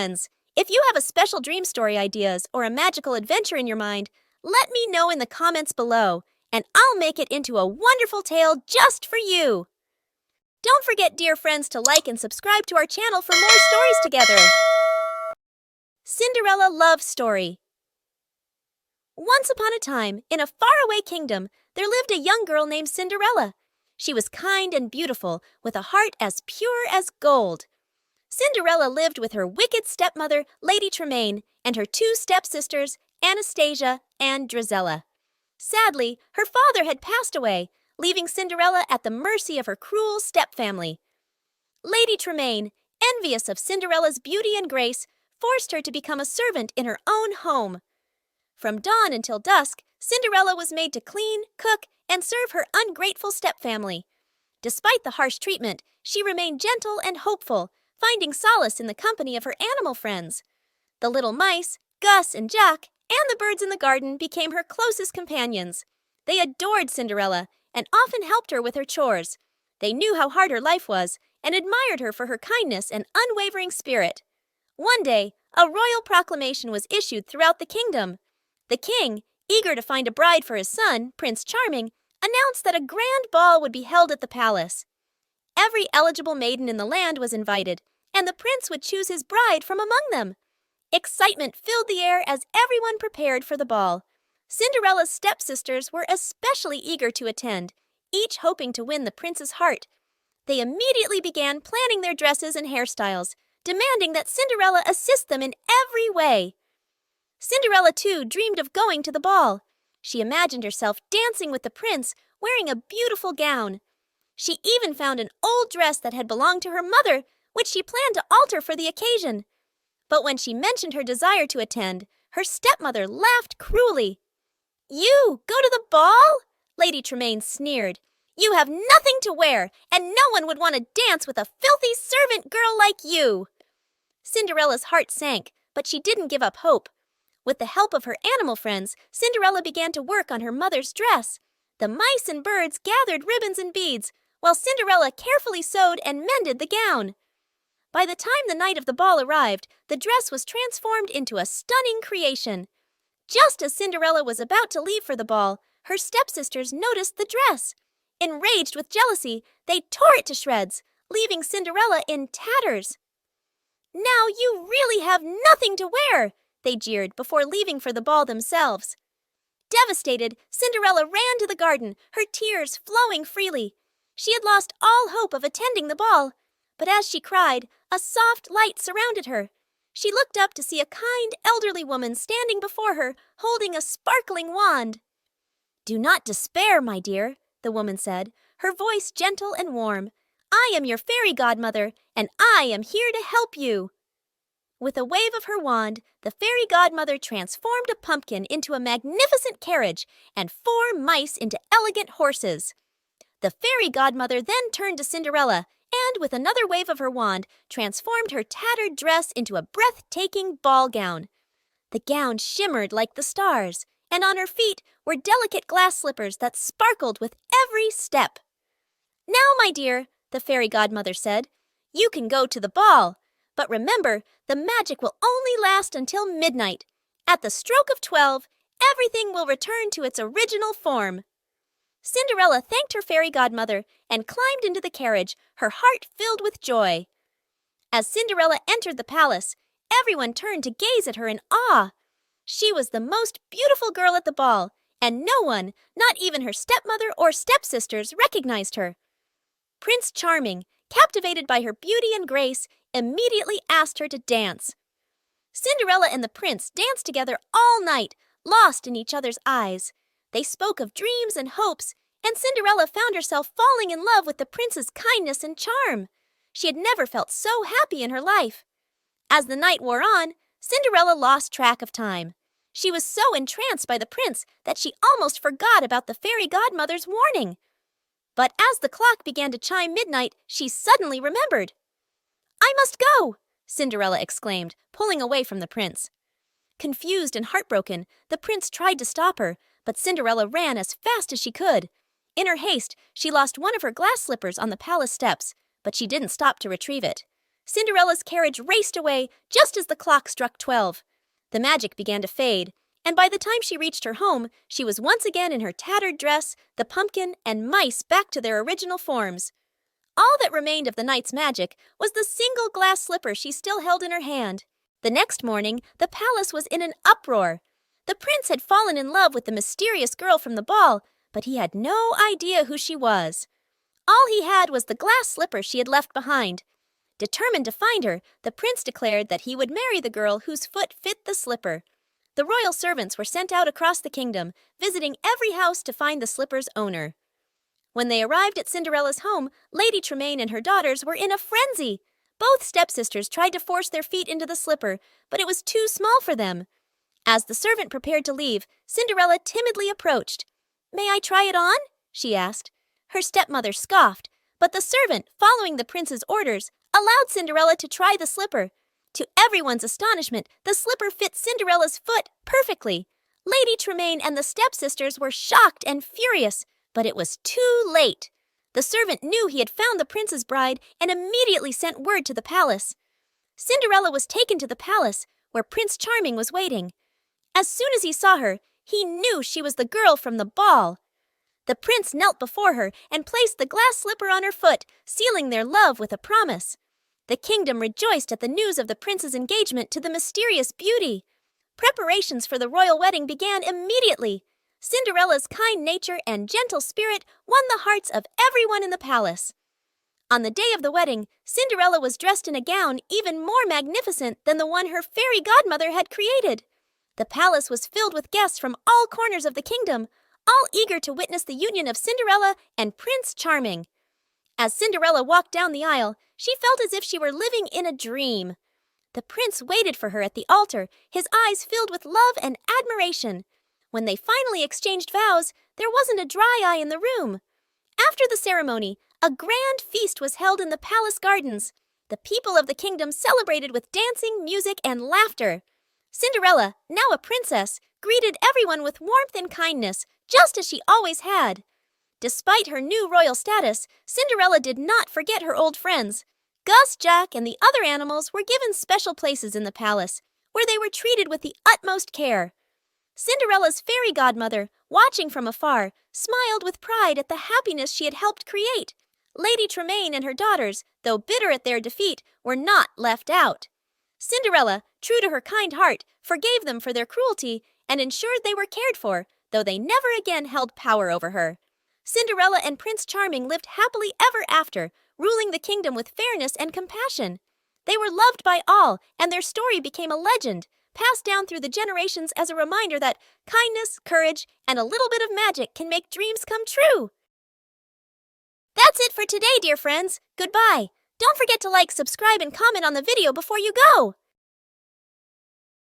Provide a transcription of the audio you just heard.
friends! If you have a special dream story ideas or a magical adventure in your mind, let me know in the comments below, and I'll make it into a wonderful tale just for you! Don't forget, dear friends, to like and subscribe to our channel for more stories together. Cinderella Love Story. Once upon a time, in a faraway kingdom, there lived a young girl named Cinderella. She was kind and beautiful, with a heart as pure as gold. Cinderella lived with her wicked stepmother, Lady Tremaine, and her two stepsisters, Anastasia and Drizella. Sadly, her father had passed away, leaving Cinderella at the mercy of her cruel stepfamily. Lady Tremaine, envious of Cinderella's beauty and grace, forced her to become a servant in her own home. From dawn until dusk, Cinderella was made to clean, cook, and serve her ungrateful stepfamily. Despite the harsh treatment, she remained gentle and hopeful, finding solace in the company of her animal friends. The little mice, Gus and Jack, and the birds in the garden became her closest companions. They adored Cinderella and often helped her with her chores. They knew how hard her life was and admired her for her kindness and unwavering spirit. One day, a royal proclamation was issued throughout the kingdom. The king, eager to find a bride for his son, Prince Charming, announced that a grand ball would be held at the palace. Every eligible maiden in the land was invited, and the prince would choose his bride from among them. Excitement filled the air as everyone prepared for the ball. Cinderella's stepsisters were especially eager to attend, each hoping to win the prince's heart. They immediately began planning their dresses and hairstyles, demanding that Cinderella assist them in every way. Cinderella, too, dreamed of going to the ball. She imagined herself dancing with the prince, wearing a beautiful gown. She even found an old dress that had belonged to her mother, which she planned to alter for the occasion. But when she mentioned her desire to attend, her stepmother laughed cruelly. "You go to the ball?" Lady Tremaine sneered. "You have nothing to wear, and no one would want to dance with a filthy servant girl like you." Cinderella's heart sank, but she didn't give up hope. With the help of her animal friends, Cinderella began to work on her mother's dress. The mice and birds gathered ribbons and beads, while Cinderella carefully sewed and mended the gown. By the time the night of the ball arrived, the dress was transformed into a stunning creation. Just as Cinderella was about to leave for the ball, her stepsisters noticed the dress. Enraged with jealousy, they tore it to shreds, leaving Cinderella in tatters. "Now you really have nothing to wear," they jeered before leaving for the ball themselves. Devastated, Cinderella ran to the garden, her tears flowing freely. She had lost all hope of attending the ball, but as she cried, a soft light surrounded her. She looked up to see a kind elderly woman standing before her, holding a sparkling wand. "Do not despair, my dear," the woman said, her voice gentle and warm. "I am your fairy godmother, and I am here to help you." With a wave of her wand, the fairy godmother transformed a pumpkin into a magnificent carriage and 4 mice into elegant horses. The fairy godmother then turned to Cinderella and, with another wave of her wand, transformed her tattered dress into a breathtaking ball gown. The gown shimmered like the stars, and on her feet were delicate glass slippers that sparkled with every step. "Now, my dear," the fairy godmother said, "you can go to the ball. But remember, the magic will only last until midnight. At the stroke of 12, everything will return to its original form." Cinderella thanked her fairy godmother and climbed into the carriage, her heart filled with joy. As Cinderella entered the palace, everyone turned to gaze at her in awe. She was the most beautiful girl at the ball, and no one, not even her stepmother or stepsisters, recognized her. Prince Charming, captivated by her beauty and grace, immediately asked her to dance. Cinderella and the prince danced together all night, lost in each other's eyes. They spoke of dreams and hopes, and Cinderella found herself falling in love with the prince's kindness and charm. She had never felt so happy in her life. As the night wore on, Cinderella lost track of time. She was so entranced by the prince that she almost forgot about the fairy godmother's warning. But as the clock began to chime midnight, she suddenly remembered. "I must go!" Cinderella exclaimed, pulling away from the prince. Confused and heartbroken, the prince tried to stop her, but Cinderella ran as fast as she could. In her haste, she lost one of her glass slippers on the palace steps, but she didn't stop to retrieve it. Cinderella's carriage raced away just as the clock struck 12. The magic began to fade, and by the time she reached her home, she was once again in her tattered dress, the pumpkin, and mice back to their original forms. All that remained of the night's magic was the single glass slipper she still held in her hand. The next morning, the palace was in an uproar. The prince had fallen in love with the mysterious girl from the ball, but he had no idea who she was. All he had was the glass slipper she had left behind. Determined to find her, the prince declared that he would marry the girl whose foot fit the slipper. The royal servants were sent out across the kingdom, visiting every house to find the slipper's owner. When they arrived at Cinderella's home, Lady Tremaine and her daughters were in a frenzy. Both stepsisters tried to force their feet into the slipper, but it was too small for them. As the servant prepared to leave, Cinderella timidly approached. "May I try it on?" she asked. Her stepmother scoffed, but the servant, following the prince's orders, allowed Cinderella to try the slipper. To everyone's astonishment, the slipper fit Cinderella's foot perfectly. Lady Tremaine and the stepsisters were shocked and furious, but it was too late. The servant knew he had found the prince's bride and immediately sent word to the palace. Cinderella was taken to the palace, where Prince Charming was waiting. As soon as he saw her, he knew she was the girl from the ball. The prince knelt before her and placed the glass slipper on her foot, sealing their love with a promise. The kingdom rejoiced at the news of the prince's engagement to the mysterious beauty. Preparations for the royal wedding began immediately. Cinderella's kind nature and gentle spirit won the hearts of everyone in the palace. On the day of the wedding, Cinderella was dressed in a gown even more magnificent than the one her fairy godmother had created. The palace was filled with guests from all corners of the kingdom, all eager to witness the union of Cinderella and Prince Charming. As Cinderella walked down the aisle, she felt as if she were living in a dream. The prince waited for her at the altar, his eyes filled with love and admiration. When they finally exchanged vows, there wasn't a dry eye in the room. After the ceremony, a grand feast was held in the palace gardens. The people of the kingdom celebrated with dancing, music, and laughter. Cinderella, now a princess, greeted everyone with warmth and kindness, just as she always had. Despite her new royal status, Cinderella did not forget her old friends. Gus, Jack, and the other animals were given special places in the palace, where they were treated with the utmost care. Cinderella's fairy godmother, watching from afar, smiled with pride at the happiness she had helped create. Lady Tremaine and her daughters, though bitter at their defeat, were not left out. Cinderella, true to her kind heart, forgave them for their cruelty and ensured they were cared for, though they never again held power over her. Cinderella and Prince Charming lived happily ever after, ruling the kingdom with fairness and compassion. They were loved by all, and their story became a legend, passed down through the generations as a reminder that kindness, courage, and a little bit of magic can make dreams come true. That's it for today, dear friends. Goodbye. Don't forget to like, subscribe, and comment on the video before you go.